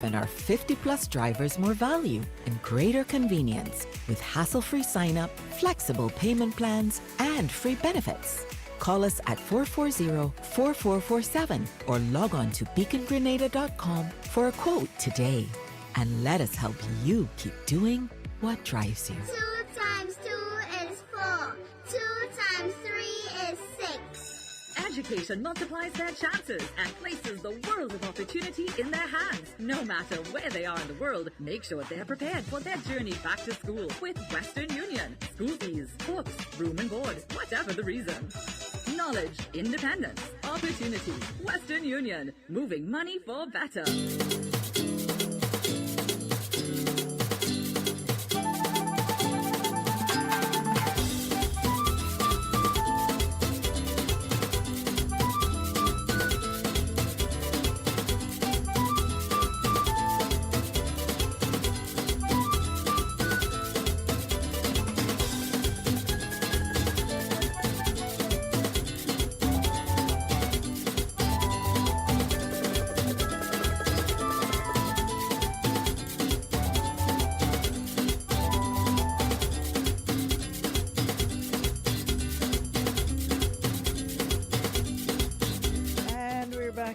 and our 50 plus drivers more value and greater convenience with hassle-free sign-up, flexible payment plans, and free benefits. Call us at 440-4447 or log on to beacongrenada.com for a quote today. And let us help you keep doing what drives you. 2 times 2 is 4. 2 times 3 is 6. Education multiplies their chances and places the world of opportunity in their hands. No matter where they are in the world, make sure they're prepared for their journey back to school with Western Union. School fees, books, room and board, whatever the reason. Knowledge, independence, opportunity. Western Union, moving money for better.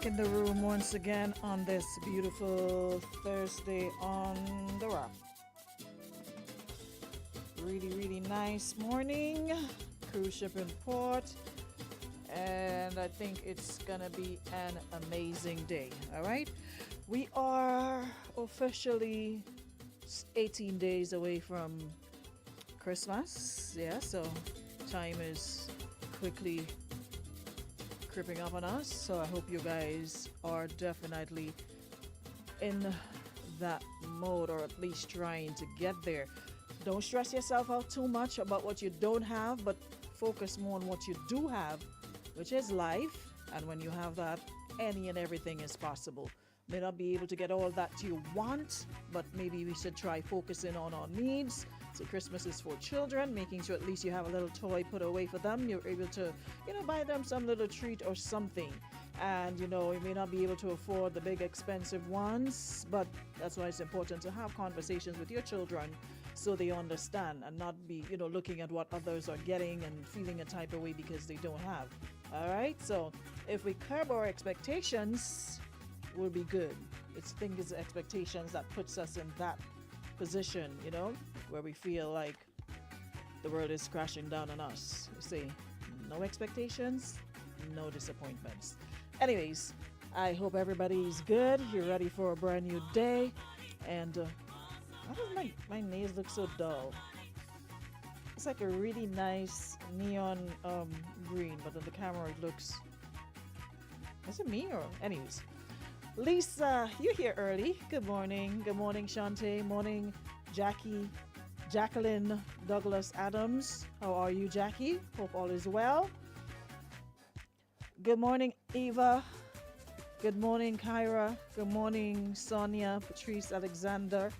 In the room once again on this beautiful Thursday on the Rock. Really nice morning. Cruise ship in port, and I think it's gonna be an amazing day. All right, we are officially 18 days away from Christmas. Yeah, so time is quickly creeping up on us, so I hope you guys are definitely in that mode, or at least trying to get there. Don't stress yourself out too much about what you don't have, but focus more on what you do have, which is life. And when you have that, any and everything is possible. May not be able to get all that you want, but maybe we should try focusing on our needs. So Christmas is for children, making sure at least you have a little toy put away for them. You're able to, buy them some little treat or something. And, you may not be able to afford the big expensive ones, but that's why it's important to have conversations with your children so they understand and not be, looking at what others are getting and feeling a type of way because they don't have. All right? So if we curb our expectations, we'll be good. It's expectations that puts us in that position, where we feel like the world is crashing down on us. You see, no expectations, no disappointments. Anyways, I hope everybody's good. You're ready for a brand new day. And why does my nails look so dull? It's like a really nice neon green, but on the camera it looks... Is it me or... Anyways. Lisa, you're here early. Good morning. Good morning, Shante. Morning, Jackie. Jacqueline Douglas Adams. How are you, Jackie? Hope all is well. Good morning, Eva. Good morning, Kyra. Good morning, Sonia, Patrice, Alexander.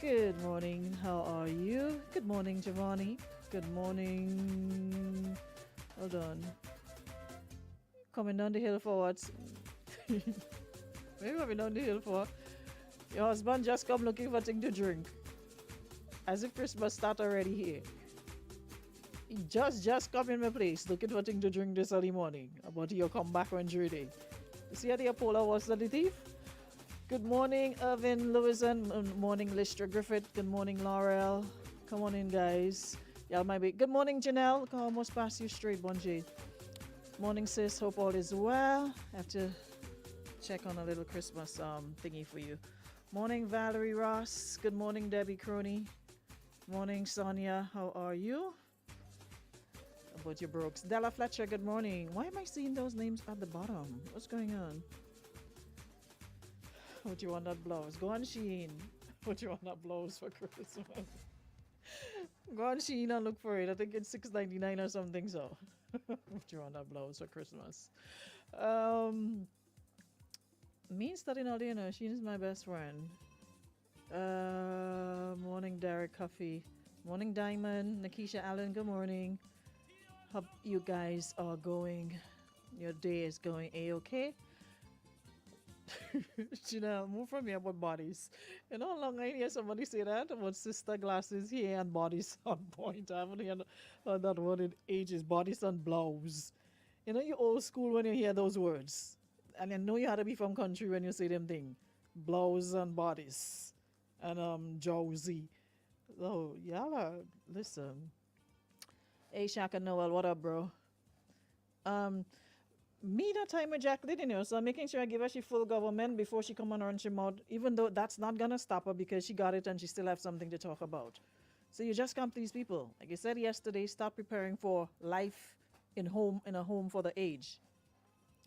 Good morning. How are you? Good morning, Giovanni. Good morning. Hold on. Coming down the hill for what? What are you coming down the hill for? Your husband just come looking for thing to drink. As if Christmas start already here. He just come in my place looking for thing to drink this early morning. But he'll come back on Judy. You see how the Apollo was the thief? Good morning, Irvin Lewison. Good morning, Listra Griffith. Good morning, Laurel. Come on in, guys. Y'all might be. Good morning, Janelle. I almost passed you straight, Bonji. Morning, sis. Hope all is well. I have to check on a little Christmas thingy for you. Morning, Valerie Ross. Good morning, Debbie Crony. Morning, Sonia. How are you? About your Brooks. Della Fletcher, good morning. Why am I seeing those names at the bottom? What's going on? What you want that blouse? Go on Shein. What you want that blouse for Christmas? Go on Shein and look for it. I think it's $6.99 or something. So, what you want that blouse for Christmas? Me studying all day, Shein is my best friend. Morning, Derek Cuffy. Morning, Diamond. Nakisha Allen, good morning. Hope you guys are going. Your day is going A-okay. Janelle, move from here about bodies. You know how long I hear somebody say that about sister glasses here and bodies on point. I haven't heard that word in ages. Bodies on blouse. You know, you old school when you hear those words. And you know you had to be from country when you say them thing. Blouse and bodies. And Josie. Oh, y'all listen. Hey Shaka Noel, what up, bro? Me that time with Jacqueline, so I'm making sure I give her she full government before she come on her and she mouth, even though that's not gonna stop her because she got it and she still have something to talk about. So you just come to these people. Like I said yesterday, start preparing for life in a home for the age.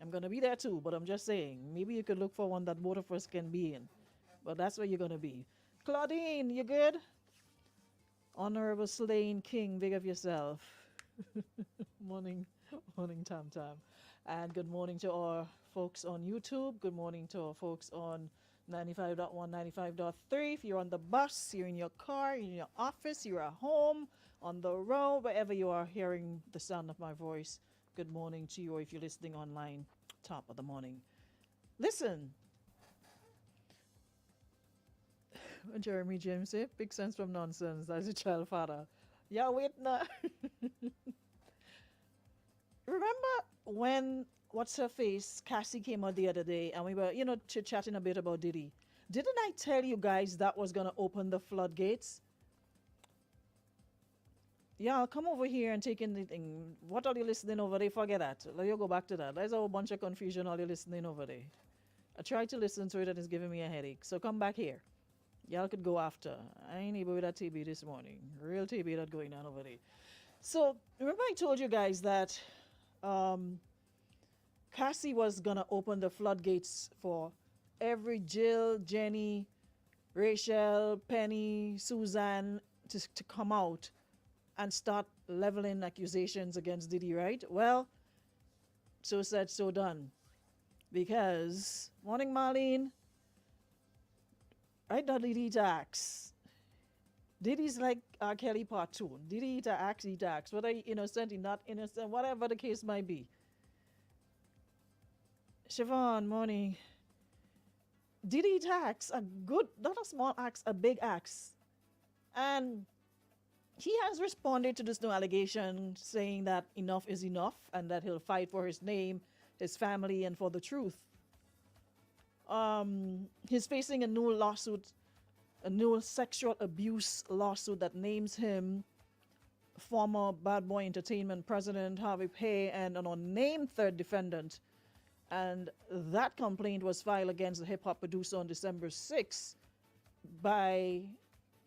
I'm gonna be there too, but I'm just saying, maybe you could look for one that both of us can be in. But that's where you're gonna be. Claudine, you good? Honorable Slain King, big of yourself. Morning, morning, Tam Tam. And good morning to our folks on YouTube. Good morning to our folks on 95.1, 95.3. If you're on the bus, you're in your car, you're in your office, you're at home, on the road, wherever you are hearing the sound of my voice, good morning to you. Or if you're listening online, top of the morning. Listen. Jeremy James said, big sense from nonsense as a child father. Yeah, wait now. Remember when what's her face Cassie came out the other day and we were chit chatting a bit about Diddy. Didn't I tell you guys that was gonna open the floodgates? Yeah, I'll come over here and take in the thing. What are you listening over there? Forget that. Let you go back to that. There's a whole bunch of confusion all you listening over there. I tried to listen to it and it's giving me a headache. So come back here. Y'all could go after. I ain't able with that TB this morning. Real TB that going on over there. So remember I told you guys that Cassie was gonna open the floodgates for every Jill, Jenny, Rachel, Penny, Suzanne to come out and start leveling accusations against Diddy, right? Well, so said, so done. Because, morning Marlene, right now Diddy tax. Diddy's like R. Kelly part 2. Diddy eat a axe, whether he innocent, he not innocent, whatever the case might be. Siobhan, morning. Diddy tax, a good, not a small axe, a big axe. And he has responded to this new allegation saying that enough is enough and that he'll fight for his name, his family, and for the truth. He's facing a new lawsuit, a new sexual abuse lawsuit that names him former Bad Boy Entertainment president Harvey Pei and an unnamed third defendant. And that complaint was filed against the hip-hop producer on December 6th by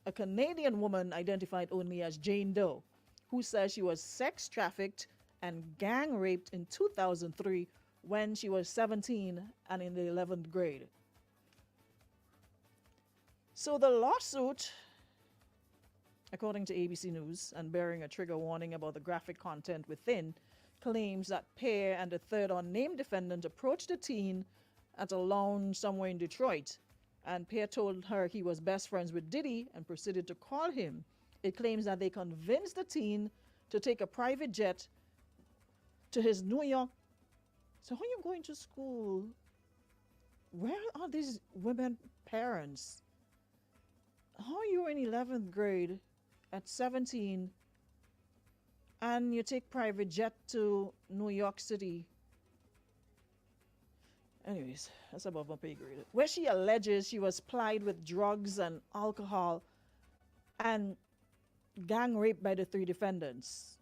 a Canadian woman identified only as Jane Doe, who says she was sex trafficked and gang raped in 2003 when she was 17 and in the 11th grade. So the lawsuit, according to ABC News and bearing a trigger warning about the graphic content within, claims that Pear and the third unnamed defendant approached the teen at a lounge somewhere in Detroit, and Pear told her he was best friends with Diddy and proceeded to call him. It claims that they convinced the teen to take a private jet to his New York. So when you're going to school, where are these women parents? How are you in 11th grade at 17 and you take private jet to New York City? Anyways, that's above my pay grade. Where she alleges she was plied with drugs and alcohol and gang raped by the three defendants.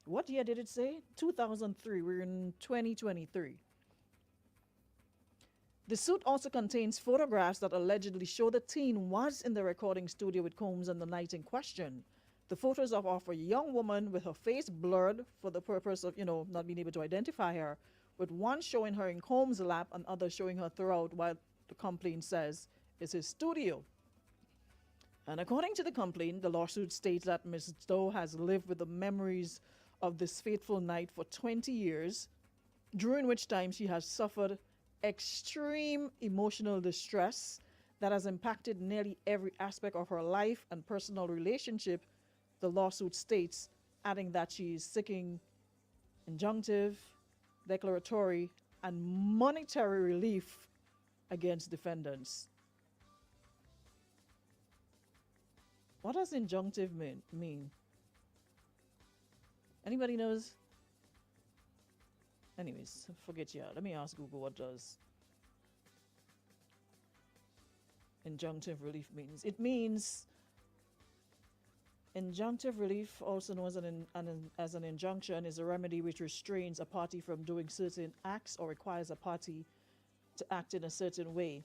What year did it say? 2003. We're in 2023. The suit also contains photographs that allegedly show the teen was in the recording studio with Combs on the night in question. The photos are of a young woman with her face blurred for the purpose of, not being able to identify her, with one showing her in Combs' lap and others showing her throughout while the complaint says is his studio. And according to the complaint, the lawsuit states that Ms. Doe has lived with the memories of this fateful night for 20 years, during which time she has suffered extreme emotional distress that has impacted nearly every aspect of her life and personal relationship, the lawsuit states, adding that she is seeking injunctive, declaratory, and monetary relief against defendants. What does injunctive mean? Anybody knows? Anyways, forget you. Let me ask Google what does injunctive relief means. It means injunctive relief, also known as an injunction, is a remedy which restrains a party from doing certain acts or requires a party to act in a certain way.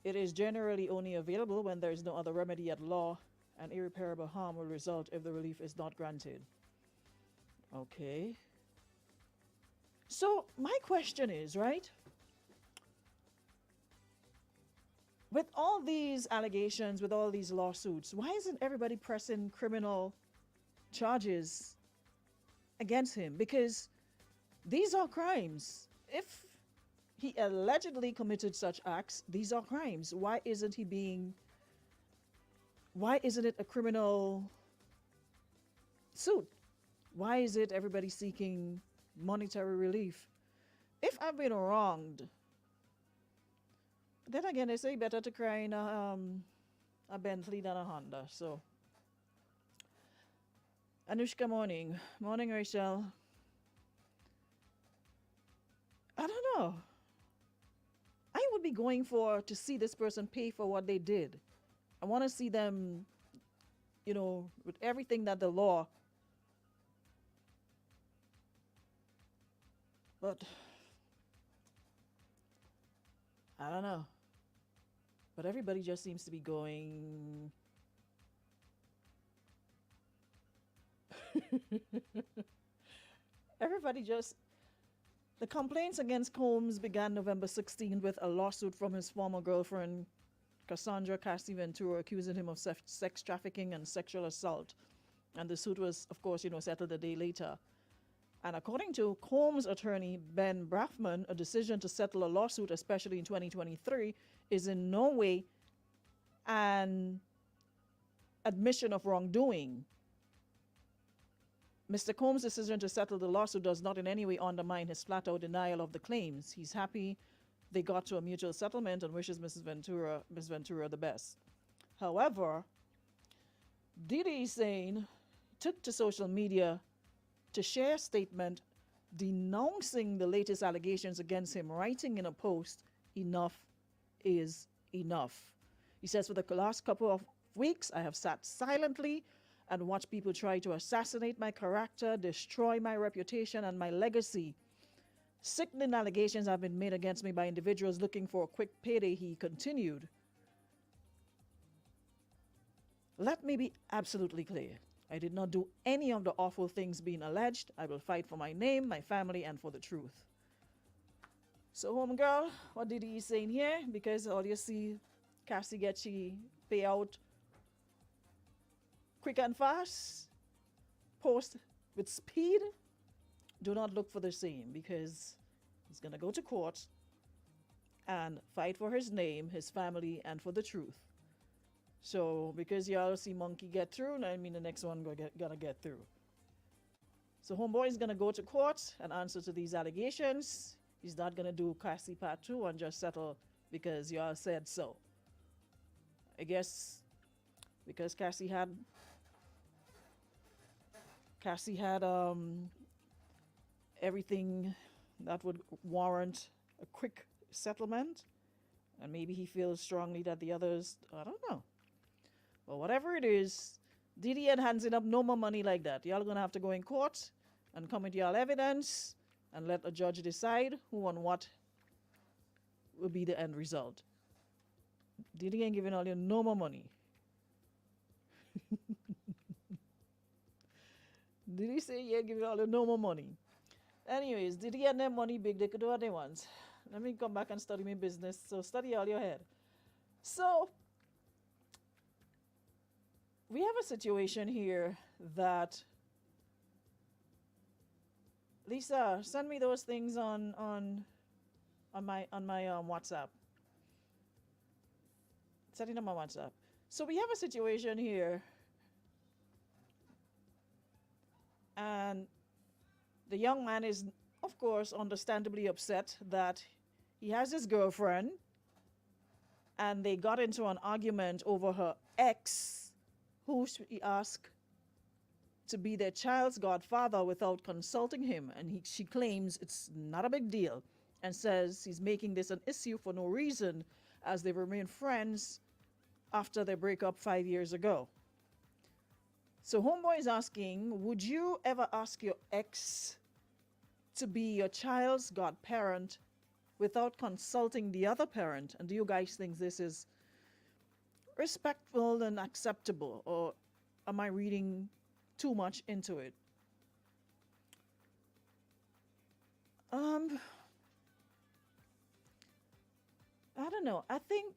It is generally only available when there is no other remedy at law, and irreparable harm will result if the relief is not granted. Okay. So my question is, right? With all these allegations, with all these lawsuits, why isn't everybody pressing criminal charges against him? Because these are crimes. If he allegedly committed such acts, these are crimes. Why isn't it a criminal suit? Why is it everybody seeking monetary relief? If I've been wronged, then again, they say better to cry in a Bentley than a Honda. So, Anushka, morning. Morning, Rachel. I don't know. I would be going to see this person pay for what they did. I want to see them, with everything that the law. But I don't know. But everybody just seems to be going. The complaints against Combs began November 16th with a lawsuit from his former girlfriend, Cassandra Cassie Ventura, accusing him of sex trafficking and sexual assault. And the suit was, of course, settled a day later. And according to Combs' attorney, Ben Brafman, a decision to settle a lawsuit, especially in 2023, is in no way an admission of wrongdoing. Mr. Combs' decision to settle the lawsuit does not in any way undermine his flat-out denial of the claims. He's happy they got to a mutual settlement and wishes Ms. Ventura the best. However, Diddy Sane took to social media to share a statement denouncing the latest allegations against him, writing in a post, "Enough is enough." He says, "For the last couple of weeks, I have sat silently and watched people try to assassinate my character, destroy my reputation and my legacy. Sickening allegations have been made against me by individuals looking for a quick payday," he continued. "Let me be absolutely clear. I did not do any of the awful things being alleged. I will fight for my name, my family, and for the truth." So, homegirl, what did he say in here? Because all you see, Cassie get she pay out quick and fast, post with speed. Do not look for the same, because he's going to go to court and fight for his name, his family, and for the truth. So, because y'all see Monkey get through, I mean the next one gonna get through. So, homeboy is gonna go to court and answer to these allegations. He's not gonna do Cassie Part 2 and just settle because y'all said so. I guess because Cassie had everything that would warrant a quick settlement, and maybe he feels strongly that the others, I don't know. But whatever it is, Diddy ain't handing up no more money like that. Y'all gonna have to go in court and come with y'all evidence and let a judge decide who and what will be the end result. Diddy ain't giving all you no more money. Diddy say he ain't giving all you no more money. Anyways, Diddy and them money big, they could do what they want. Let me come back and study my business. So study all your head. So we have a situation here that Lisa, send me those things on my WhatsApp. Send it on my WhatsApp. So we have a situation here, and the young man is, of course, understandably upset that He has his girlfriend, and they got into an argument over her ex, who he asked to be their child's godfather without consulting him. And she claims it's not a big deal and says he's making this an issue for no reason as they remain friends after their breakup 5 years ago. So Homeboy is asking, would you ever ask your ex to be your child's godparent without consulting the other parent? And do you guys think this is respectful and acceptable, or am I reading too much into it? I don't know. I think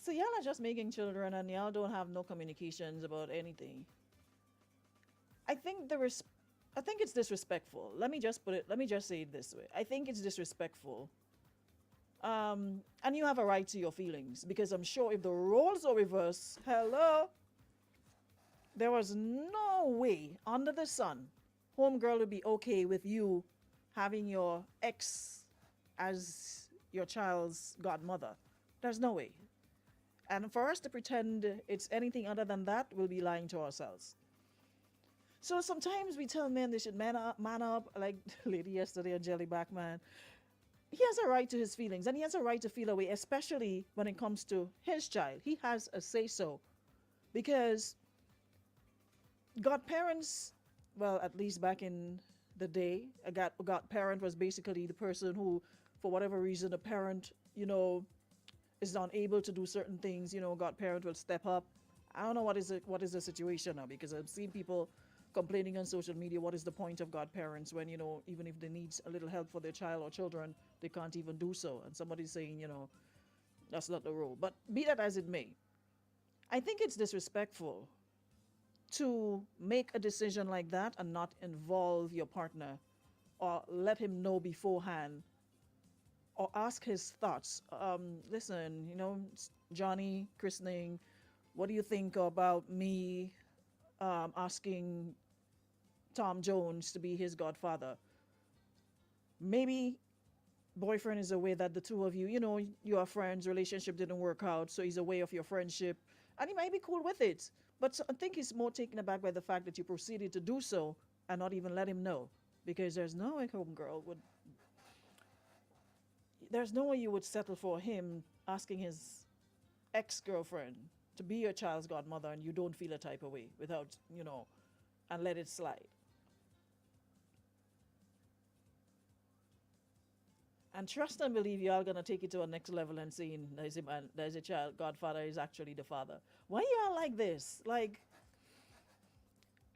so y'all are just making children and y'all don't have no communications about anything. I think I think it's disrespectful. Let me just say it this way. I think it's disrespectful. And you have a right to your feelings, because I'm sure if the roles are reversed, hello, there was no way under the sun homegirl would be okay with you having your ex as your child's godmother. There's no way. And for us to pretend it's anything other than that, we'll be lying to ourselves. So sometimes we tell men they should man up, like the lady yesterday on Jellyback Man. He has a right to his feelings, and he has a right to feel away, especially when it comes to his child. He has a say-so. Because godparents, well, at least back in the day, a godparent was basically the person who, for whatever reason, a parent, is unable to do certain things, godparent will step up. I don't know what is the situation now, because I've seen people complaining on social media, what is the point of godparents when, even if they need a little help for their child or children, they can't even do so. And somebody's saying, that's not the rule. But be that as it may, I think it's disrespectful to make a decision like that and not involve your partner or let him know beforehand or ask his thoughts. Listen, Johnny christening, what do you think about me asking Tom Jones to be his godfather? Maybe boyfriend is aware that the two of you, you are friends, relationship didn't work out, so he's aware of your friendship, and he might be cool with it. But I think he's more taken aback by the fact that you proceeded to do so and not even let him know, because there's no way you would settle for him asking his ex-girlfriend to be your child's godmother and you don't feel a type of way without, and let it slide. And trust and believe you are going to take it to a next level and saying there's a child, godfather is actually the father. Why y'all like this? Like,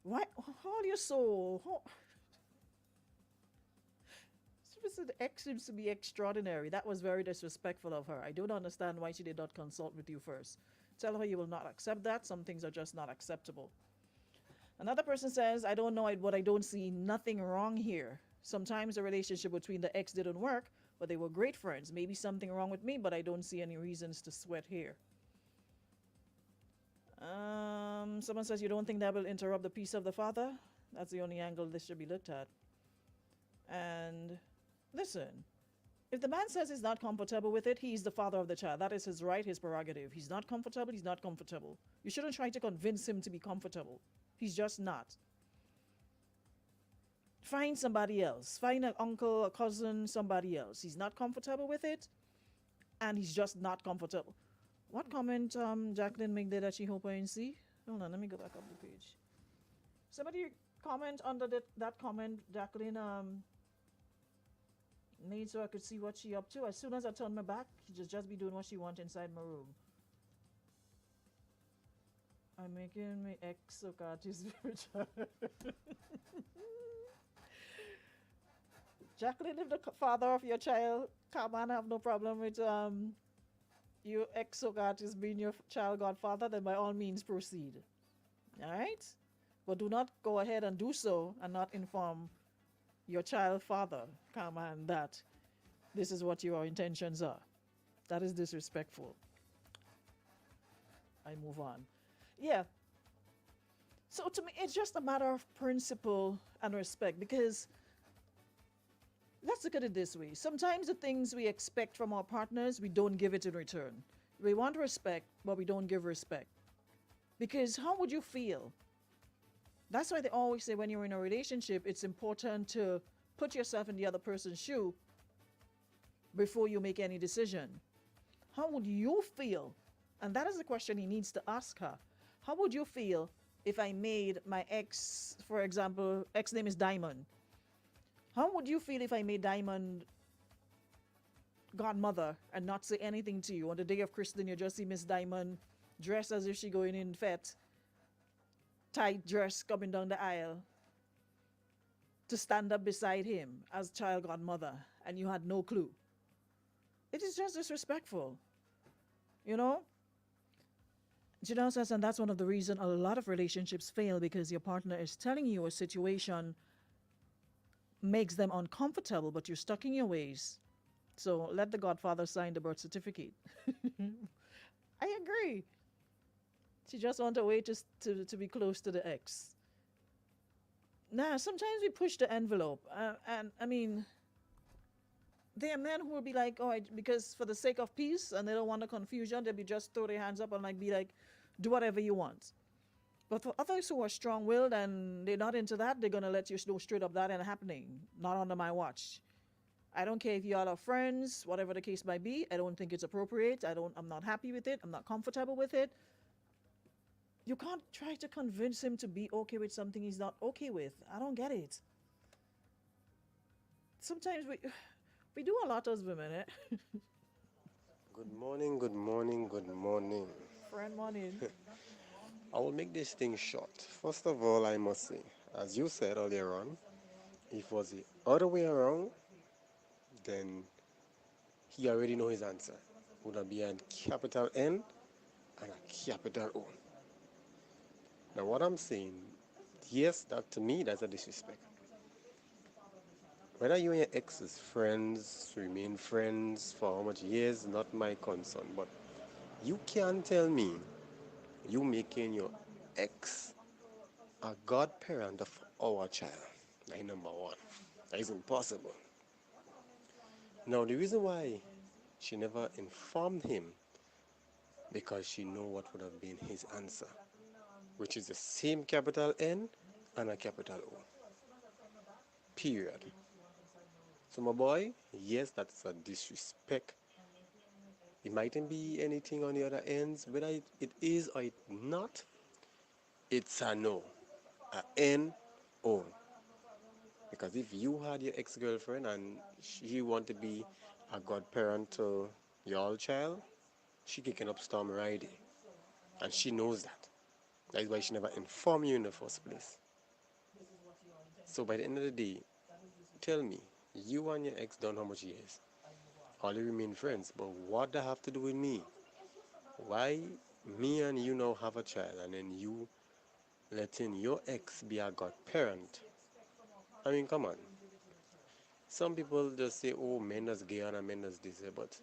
why? How are you so? The ex seems to be extraordinary. That was very disrespectful of her. I don't understand why she did not consult with you first. Tell her you will not accept that. Some things are just not acceptable. Another person says, I don't know it, but I don't see nothing wrong here. Sometimes the relationship between the ex didn't work, but they were great friends. Maybe something wrong with me, but I don't see any reasons to sweat here. Someone says, you don't think that will interrupt the peace of the father? That's the only angle this should be looked at. And listen, if the man says he's not comfortable with it, he's the father of the child. That is his right, his prerogative. He's not comfortable, he's not comfortable. You shouldn't try to convince him to be comfortable. He's just not. Find somebody else. Find an uncle, a cousin, somebody else. He's not comfortable with it, and he's just not comfortable. What comment Jacqueline made there that she hope I didn't see? Hold on, let me go back up the page. Somebody comment under that comment Jacqueline made so I could see what she up to. As soon as I turn my back, she just be doing what she want inside my room. I'm making my ex so spiritual. Jacqueline, if the father of your child come and have no problem with your ex Socrates being your child godfather, then by all means proceed. Alright? But do not go ahead and do so and not inform your child father, come on, that this is what your intentions are. That is disrespectful. I move on. Yeah. So to me, it's just a matter of principle and respect because let's look at it this way. Sometimes the things we expect from our partners, we don't give it in return. We want respect, but we don't give respect. Because how would you feel? That's why they always say when you're in a relationship, it's important to put yourself in the other person's shoe before you make any decision. How would you feel? And that is the question he needs to ask her. How would you feel if I made my ex, for example, ex name is Diamond? How would you feel if I made Diamond godmother and not say anything to you? On the day of christening, you just see Miss Diamond dressed as if she going in fete, tight dress coming down the aisle to stand up beside him as child godmother, and you had no clue. It is just disrespectful, you know? Janelle says, and that's one of the reasons a lot of relationships fail because your partner is telling you a situation makes them uncomfortable, but you're stuck in your ways. So let the Godfather sign the birth certificate. I agree. She just wants a way to be close to the ex. Now, sometimes we push the envelope. And I mean, there are men who will be like, oh, because for the sake of peace and they don't want the confusion, they'll be just throw their hands up and like be like, do whatever you want. But for others who are strong-willed and they're not into that, they're gonna let you know straight up that ain't happening. Not under my watch. I don't care if y'all are friends, whatever the case might be. I don't think it's appropriate. I'm not happy with it. I'm not comfortable with it. You can't try to convince him to be okay with something he's not okay with. I don't get it. Sometimes we do a lot as women, eh? Good morning, good morning, good morning. Friend morning. I will make this thing short. First of all, I must say, as you said earlier on, if it was the other way around, then he already know his answer. Would have be a capital N and a capital O. Now what I'm saying, yes, that to me that's a disrespect. Whether you and your ex is friends, remain friends for how much years, not my concern. But you can't tell me you making your ex a godparent of our child. That's number one. That is impossible. Now the reason why she never informed him because she know what would have been his answer, which is the same capital N and a capital O. Period. So my boy, yes, that's a disrespect. It mightn't be anything on the other ends, whether it is or it not, it's a no. A N O. Because if you had your ex-girlfriend and she want to be a godparent to your child, she kicking up storm right there. And she knows that. That is why she never informed you in the first place. So by the end of the day, tell me, you and your ex done how much years? All you remain friends, but what that have to do with me? Why me and you now have a child and then you letting your ex be a godparent? I mean, come on. Some people just say, oh, men is gay and men is this, but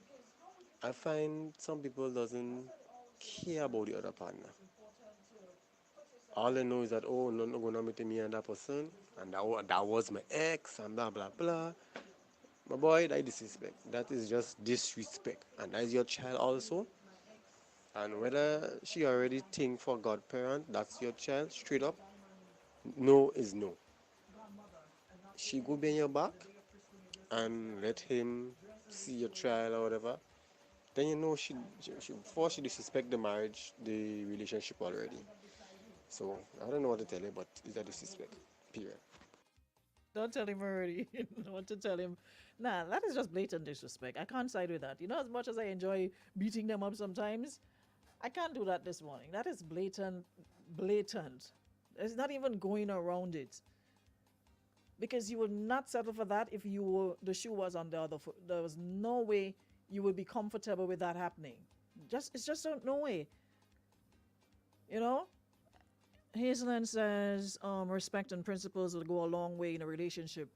I find some people doesn't care about the other partner. All they know is that, oh, no, no, gonna meet me and that person, and that was my ex, and blah, blah, blah. My boy, that is disrespect. That is just disrespect. And that is your child also. And whether she already think for godparent, that's your child, straight up, no is no. She go be in your back and let him see your child or whatever. Then you know before she disrespect the marriage, the relationship already. So I don't know what to tell you, but it's a disrespect. Period. Don't tell him already. What to tell him? Nah, that is just blatant disrespect. I can't side with that. You know, as much as I enjoy beating them up sometimes, I can't do that this morning. That is blatant, blatant. There's not even going around it. Because you would not settle for that if the shoe was on the other foot. There was no way you would be comfortable with that happening. It's just no way. You know? Hazelin says respect and principles will go a long way in a relationship.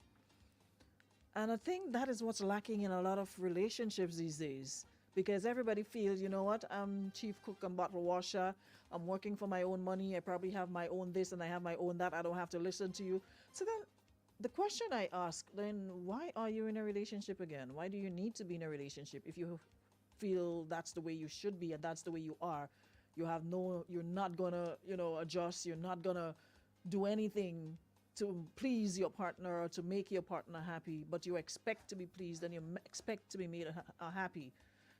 And I think that is what's lacking in a lot of relationships these days. because everybody feels, you know what, I'm chief cook and bottle washer. I'm working for my own money. I probably have my own this and I have my own that. I don't have to listen to you. So then the question I ask, then why are you in a relationship again? Why do you need to be in a relationship if you feel that's the way you should be and that's the way you are? You're not gonna, adjust. You're not gonna do anything to please your partner or to make your partner happy, but you expect to be pleased and you expect to be made happy.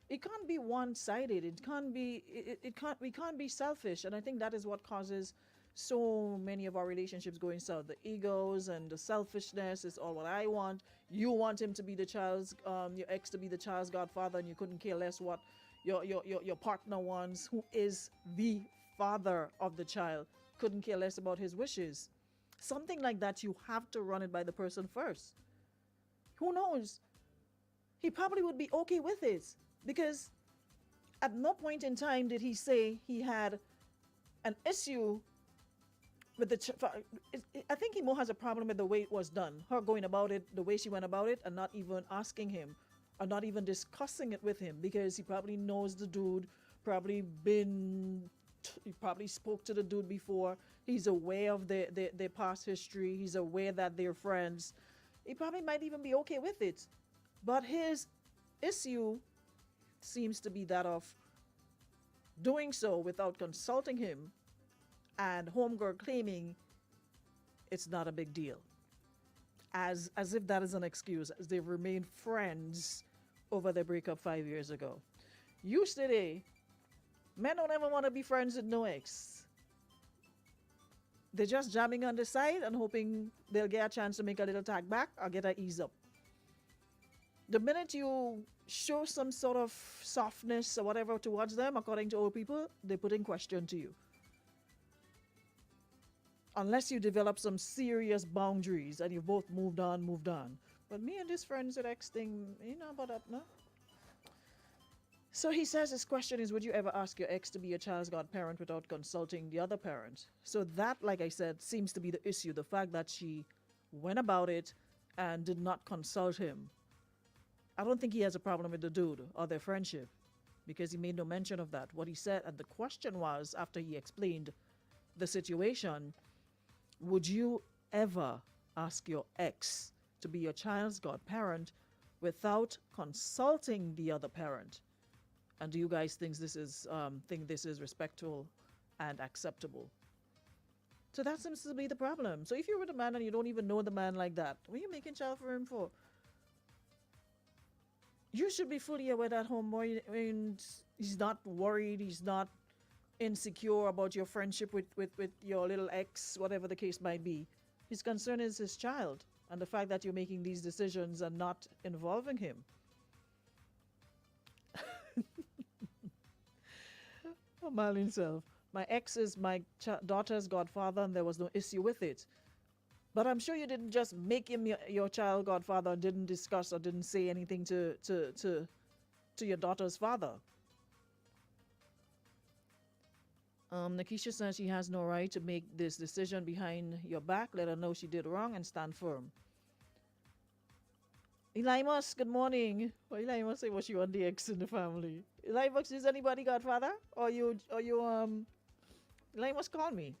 It can't be one-sided. It can't be. It can't. We can't be selfish, and I think that is what causes so many of our relationships going south. The egos and the selfishness is all what I want. You want him to be the child's, your ex to be the child's godfather, and you couldn't care less what your partner wants, who is the father of the child, couldn't care less about his wishes. Something like that, you have to run it by the person first. Who knows? He probably would be okay with it because at no point in time did he say he had an issue with I think he more has a problem with the way it was done. Her going about it, the way she went about it, and not even asking him or not even discussing it with him because he probably knows the dude, he probably spoke to the dude before. He's aware of their past history. He's aware that they're friends. He probably might even be okay with it. But his issue seems to be that of doing so without consulting him and homegirl claiming it's not a big deal. As if that is an excuse, as they've remained friends over their breakup 5 years ago. Used today, men don't ever want to be friends with no ex. They're just jamming on the side and hoping they'll get a chance to make a little tag back or get a ease up. The minute you show some sort of softness or whatever towards them, according to old people, they put in question to you. Unless you develop some serious boundaries and you've both moved on. But me and this friends with ex thing, you know about that, no? So he says his question is, would you ever ask your ex to be your child's godparent without consulting the other parent? So that, like I said, seems to be the issue. The fact that she went about it and did not consult him. I don't think he has a problem with the dude or their friendship because he made no mention of that. What he said, and the question was, after he explained the situation, would you ever ask your ex to be your child's godparent without consulting the other parent? And do you guys think this is respectful and acceptable? So that seems to be the problem. So if you're with a man and you don't even know the man like that, what are you making child for him for? You should be fully aware that homeboy, he's not worried, he's not insecure about your friendship with your little ex, whatever the case might be. His concern is his child and the fact that you're making these decisions and not involving him. Oh, Marlene self. My ex is my daughter's godfather and there was no issue with it. But I'm sure you didn't just make him your child godfather and didn't discuss or didn't say anything to your daughter's father. Nakisha says she has no right to make this decision behind your back. Let her know she did wrong and stand firm. Elimus, good morning. Well, Elimus say what she want the ex in the family. Elimus, is anybody godfather? Or you Elimus, call me.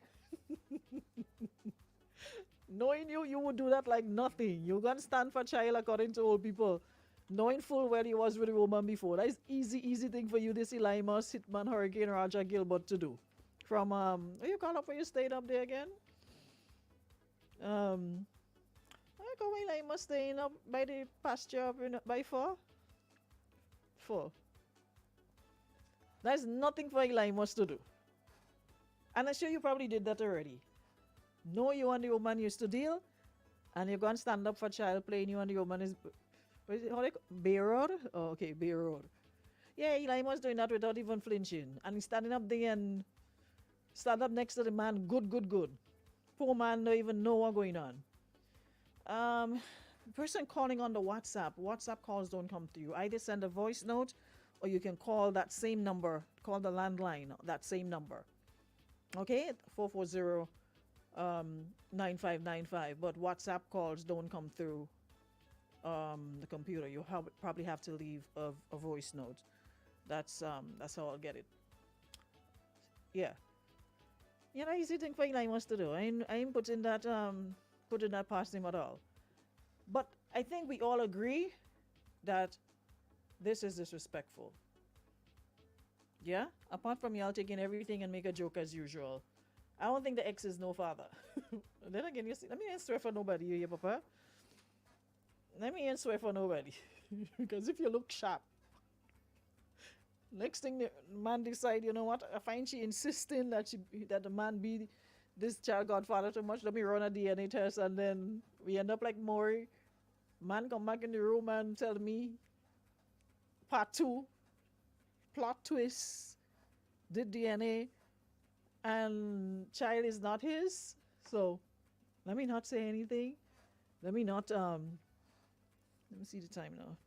Knowing you would do that like nothing. You're gonna stand for child according to old people. Knowing full well he was with a woman before. That is easy thing for you, this Elimus, Hitman, Hurricane, Roger Gilbert to do. From what you call up where you stayed up there again? I go Elimus staying up by the pasture up by 4. There's nothing for Elimus to do. And I'm sure you probably did that already. Know you and the woman used to deal, and you're going to stand up for child playing you and the woman is, Bay Road? Oh, okay, Bay Road. Yeah, Eli was doing that without even flinching. And he's standing up there and stand up next to the man, good. Poor man don't even know what's going on. Person calling on the WhatsApp calls don't come through. Either send a voice note or you can call that same number, call the landline, that same number. Okay, 440-9595, but WhatsApp calls don't come through the computer. You probably have to leave a voice note. That's how I'll get it. Yeah. You know, easy thing for Eli wants to do. I ain't putting that past him at all. But I think we all agree that this is disrespectful. Yeah? Apart from y'all taking everything and make a joke as usual. I don't think the ex is no father. Then again, you see, let me ain't swear for nobody, you hear, Papa? Let me ain't swear for nobody. Because if you look sharp, next thing the man decide, you know what? I find she insisting that the man be this child godfather too much. Let me run a DNA test, and then we end up like Maury. Man come back in the room and tell me part two, plot twist, did DNA, and child is not his. So let me not say anything. Let me not let me see the time now.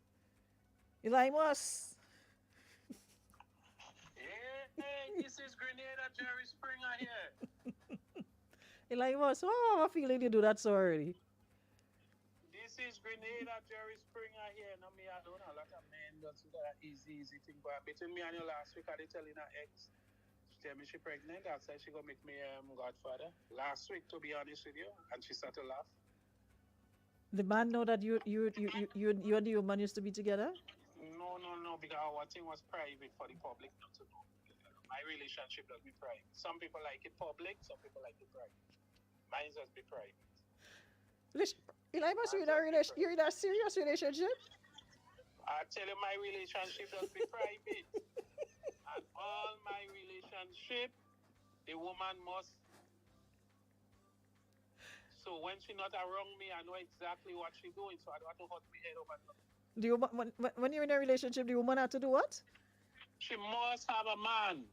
Eli Moss. Hey, this is Grenada Jerry Springer here. Eli Moss, oh, I feel like you do that so early. This is Grenada Jerry Springer here. Now me alone, a lot of men don't do that easy thing. But between me and you last week, I did telling her ex. She tell me she pregnant. I said she gonna make me godfather. Last week, to be honest with you, and she started to laugh. The man know that you and the woman used to be together? No, because our thing was private for the public not to know. My relationship does be private. Some people like it public, some people like it private. Mine just be private. Eli Moss, you're in a serious relationship? I tell you, my relationship does be private. And all my relationship, the woman must. So when she not around me, I know exactly what she doing. So I don't have to hurt my head over nothing. When you're in a relationship, the woman have to do what? She must have a man.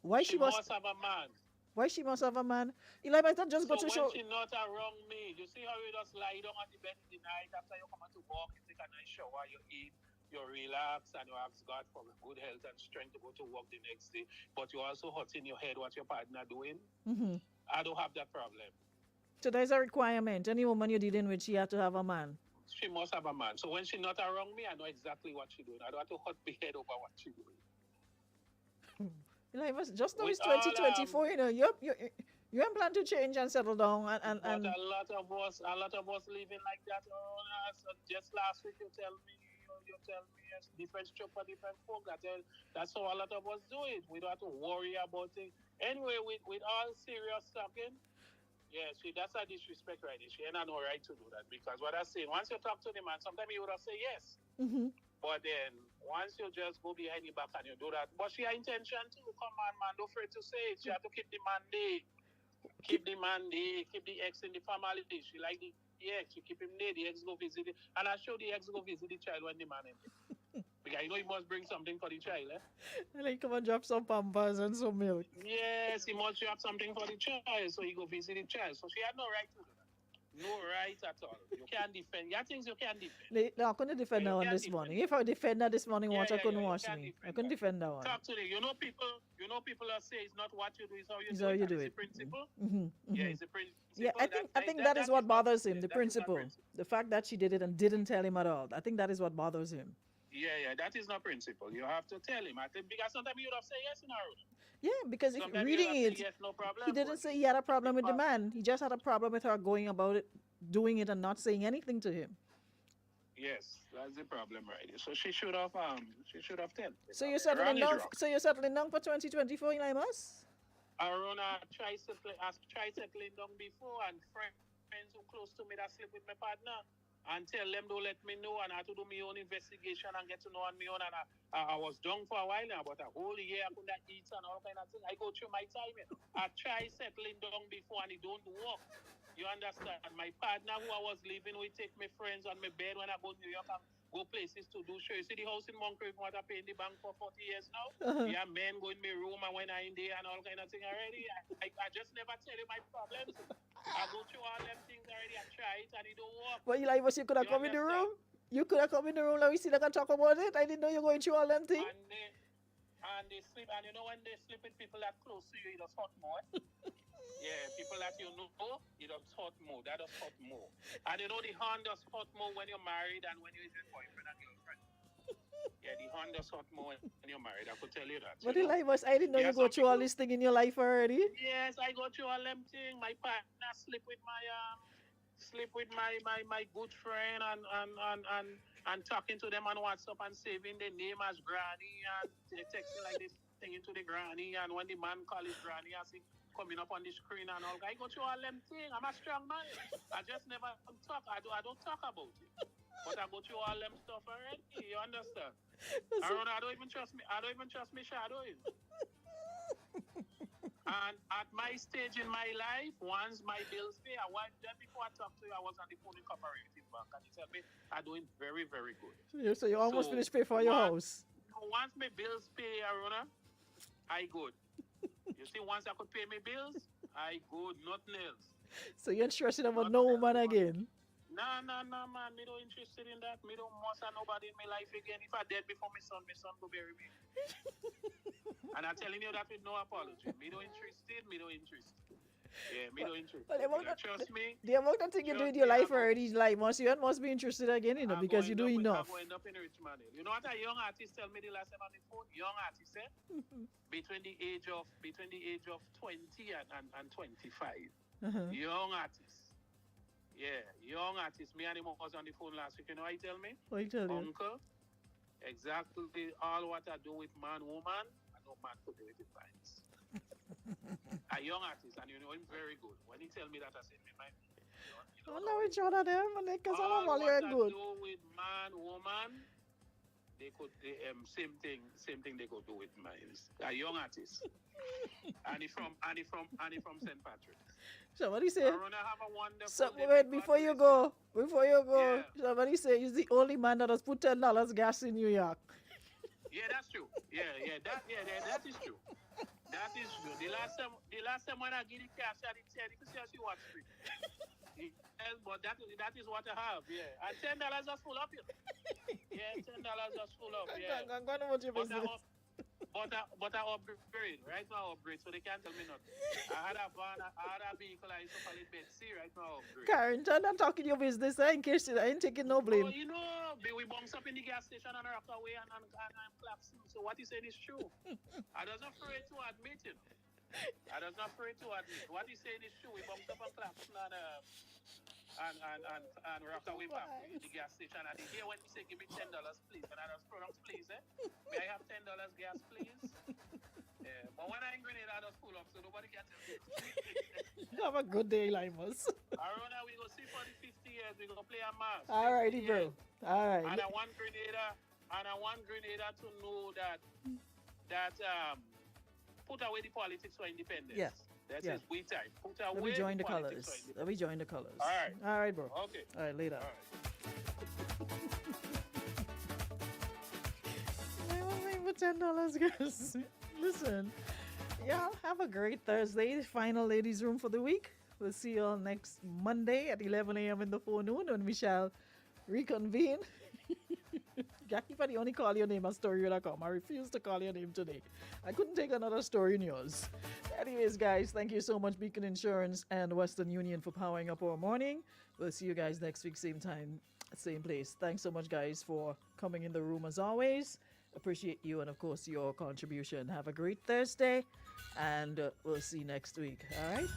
Why she must have a man. Why she must have a man? Eli might not just go to when show. she not around me, you see how you just lie down at the bed in the night after you come out to walk, you take a nice shower, you eat, you relax, and you ask God for good health and strength to go to work the next day. But you also hot in your head what your partner doing. Mm-hmm. I don't have that problem. So there's a requirement. Any woman you're dealing with, she have to have a man. She must have a man. So when she's not around me, I know exactly what she's doing. I don't have to hot my head over what she's doing. Like, just know it's 2024, you know. You ain't plan to change and settle down and But a lot of us living like that. Just last week you tell me yes, different structure for different folk. That's how a lot of us do it. We don't have to worry about it. Anyway, with all serious talking, yeah, see, that's a disrespect right there. She ain't no right to do that because what I say, once you talk to the man, sometimes he would have say yes. Mm-hmm. But then once you just go behind the back and you do that, but she had intention to come on, man. Don't afraid to say it. She have to keep the man there. Keep the ex in the family. She like the ex. She keep him there. The ex go visit it. And I show the ex go visit the child when the man in there. Because you know he must bring something for the child, eh? Like come and drop some pampers and some milk. Yes, he must drop something for the child, so he go visit the child. So she had no right to do that. No right at all. You can't defend. There are things you can't defend. I couldn't defend her on this morning. If I defend her this morning, I couldn't watch me. I couldn't defend that one. Talk to them. You know people that say it's not what you do, it's how you do it. It's the principle. Mm-hmm. Mm-hmm. Yeah, it's the principle. Yeah, I think that is what bothers him, the principle. The fact that she did it and didn't tell him at all. I think that is what bothers him. Yeah, that is not principle. You have to tell him. I think because sometimes you would have said yes in our room. Yeah, because if reading it, yes, no problem, he didn't say he had a problem with the man. He just had a problem with her going about it, doing it, and not saying anything to him. Yes, that's the problem, right? So she should have told. So you're settling down. So you're settling down for 2024, Eli Moss? Arona tried settling down before, and friends who close to me that sleep with my partner. And tell them don't let me know, and I had to do my own investigation and get to know on my own. And I was down for a while now, but a whole year I couldn't eat and all kind of things. I go through my time. I try settling down before and it don't work. You understand? My partner who I was living with take my friends on my bed when I go to New York and go places to do show. You see the house in Moncrief, what I pay in the bank for 40 years now? Yeah, men go in my room and when I in there and all kind of thing already. I just never tell you my problems. I go through all them things already. I try it and it don't work. But Eli Moss, you could have come in the room? You could have come in the room and we see like and talk about it? I didn't know you're going through all them things. And they sleep, and you know when they sleep with people that close to you, it does hurt more. Yeah, people that you know, it does hurt more. That does hurt more. And you know the hand does hurt more when you're married and when you're with your boyfriend and girlfriend. Yeah, the Honda sort more when you're married. I could tell you that. But You the know? life was, I didn't know Yeah, you go some through all people. this thing in your life already. Yes, I go through all them thing. My partner sleep with my good friend and talking to them on WhatsApp and saving their name as Granny and they texting like this thing into the Granny and when the man call his Granny I see coming up on the screen and all. I go through all them thing. I'm a strong man. I just never talk. I don't talk about it. But I go through all them stuff already. You understand? I don't even trust me. I don't even trust me shadowing. And at my stage in my life, once my bills pay, just before I talk to you, I was on the phone in Cooperative Bank, and he told me I'm doing very, very good. So you almost So finished pay for your house. once my bills pay, Aruna, I good. You see, once I could pay my bills, I good, nothing else. So you're stressing about Nothing no else. woman again. No, man. Me don't interested in that. Me don't must have nobody in my life again. If I dead before my son will bury me. And I'm telling you that with no apology. Me don't interested. Yeah, me don't interested. But Trust me. the amount of thing you do in Trust your me, life already is like you must be interested again, you know, I because go you end do up with- enough. I go end up in a rich man. You know what a young artist tell me the last time on the phone? Young artist, between the age of 20 and 25. Young artist. Yeah, young artist. Me and him was on the phone last week. You know what he tell me? What you tell you? Uncle, exactly all what I do with man, woman, I know man could do it with minds. A young artist, and you know him very good. When he tell me that, I say, me mind. I don't know which one of them, because I all don't know what I good. do with man, woman, same thing they could do with minds. A young artist. and he from St. Patrick's. Somebody say. I wanna have a wonderful So day. wait, before you go, Yeah. somebody say you're the only man that has put $10 gas in New York. Yeah, that's true. That is true. That is true. The last time when I get the cash, I did say you see how she watched me. Yes, but that is what I have. Yeah, and $10 just full up. Yeah, $10 just full up. Yeah. I'm going to watch your But business. But I upgrade. Right now I upgrade, so they can't tell me nothing. I had a van, I had a vehicle, I used to call it Betsy. Right now I upgrade. Karen, I'm not talking your business, in case I ain't taking no Oh, blame. you know, we bounce up in the gas station and rock away and collapse. So what he said is true. I was not afraid to admit it. What he said is true. We bounce up and collapse and rock away back to the gas station. And here when he said, give me $10, please. And I was pronounced, please, May I have $10 gas, please? Yeah, but when I in Grenada, I just pull up, so nobody can tell me. Have a good day, Limus. Arona, we go see for the 50 years. We go play a match. All righty, bro. All right. And I want Grenada to know that put away the politics for independence. Yeah. That's Yeah. it. We time. Put away Let me join the politics colors. for independence. Let me join the colors. All right. bro. Okay. All right, later. All right. I was paying for $10, guys. Listen, y'all have a great Thursday. Final ladies' room for the week. We'll see you all next Monday at 11 a.m. in the forenoon when we shall reconvene. Jackie Funny only call your name on story.com. I refuse to call your name today. I couldn't take another story in yours. Anyways, guys, thank you so much, Beacon Insurance and Western Union, for powering up our morning. We'll see you guys next week, same time, same place. Thanks so much, guys, for coming in the room as always. Appreciate you and, of course, your contribution. Have a great Thursday, and we'll see you next week. All right?